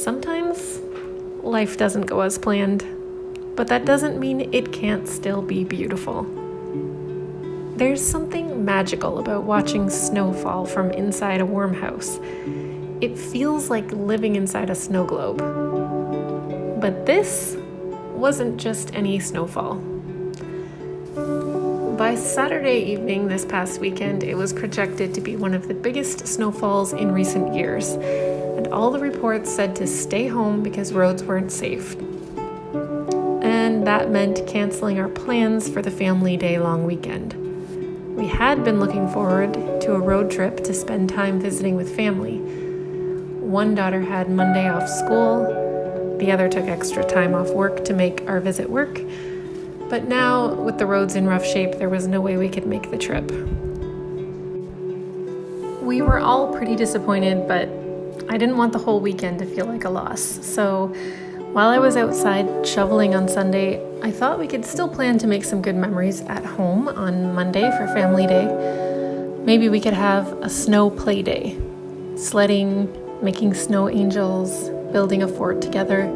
Sometimes life doesn't go as planned, but that doesn't mean it can't still be beautiful. There's something magical about watching snow fall from inside a warm house. It feels like living inside a snow globe. But this wasn't just any snowfall. By Saturday evening this past weekend, it was projected to be one of the biggest snowfalls in recent years, and all the reports said to stay home because roads weren't safe. And that meant canceling our plans for the family day-long weekend. We had been looking forward to a road trip to spend time visiting with family. One daughter had Monday off school, the other took extra time off work to make our visit work. But now, with the roads in rough shape, there was no way we could make the trip. We were all pretty disappointed, but I didn't want the whole weekend to feel like a loss. So while I was outside shoveling on Sunday, I thought we could still plan to make some good memories at home on Monday for Family Day. Maybe we could have a snow play day, sledding, making snow angels, building a fort together.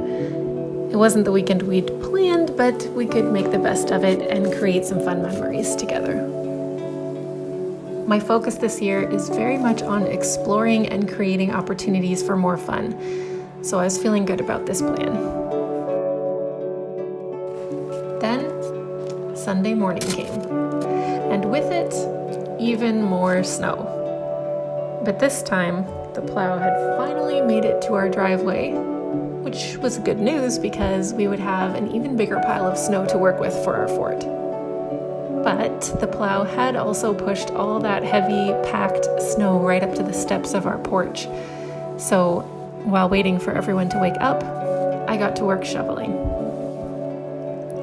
It wasn't the weekend we'd planned, but we could make the best of it and create some fun memories together. My focus this year is very much on exploring and creating opportunities for more fun, so I was feeling good about this plan. Then, Sunday morning came, and with it, even more snow. But this time, the plow had finally made it to our driveway, which was good news because we would have an even bigger pile of snow to work with for our fort. But the plow had also pushed all that heavy, packed snow right up to the steps of our porch. So while waiting for everyone to wake up, I got to work shoveling.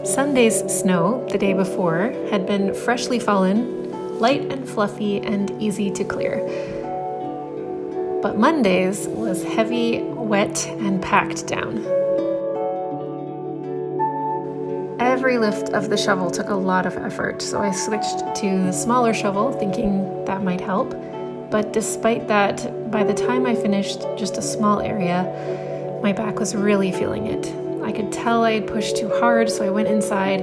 Sunday's snow, the day before, had been freshly fallen, light and fluffy and easy to clear. But Monday's was heavy, wet, and packed down. Every lift of the shovel took a lot of effort, so I switched to the smaller shovel, thinking that might help. But despite that, by the time I finished just a small area, my back was really feeling it. I could tell I had pushed too hard, so I went inside,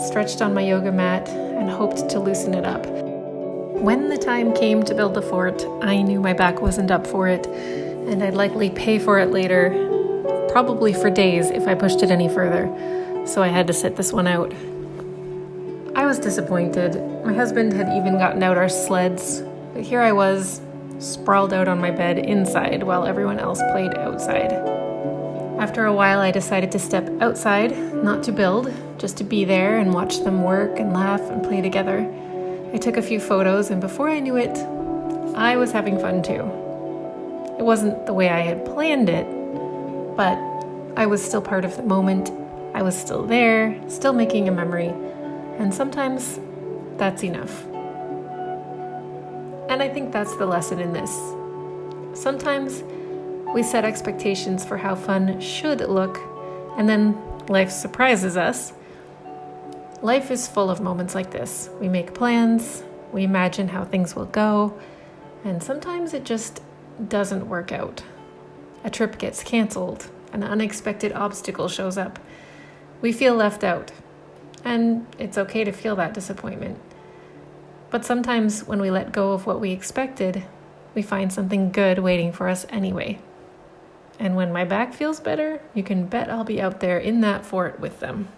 stretched on my yoga mat, and hoped to loosen it up. When the time came to build the fort, I knew my back wasn't up for it, and I'd likely pay for it later, probably for days if I pushed it any further, so I had to sit this one out. I was disappointed. My husband had even gotten out our sleds, but here I was, sprawled out on my bed inside while everyone else played outside. After a while, I decided to step outside, not to build, just to be there and watch them work and laugh and play together. I took a few photos, and before I knew it, I was having fun too. It wasn't the way I had planned it, but I was still part of the moment. I was still there, still making a memory, and sometimes that's enough. And I think that's the lesson in this. Sometimes we set expectations for how fun should look, and then life surprises us. Life is full of moments like this. We make plans, we imagine how things will go, and sometimes it just doesn't work out. A trip gets canceled, an unexpected obstacle shows up. We feel left out, and it's okay to feel that disappointment. But sometimes when we let go of what we expected, we find something good waiting for us anyway. And when my back feels better, you can bet I'll be out there in that fort with them.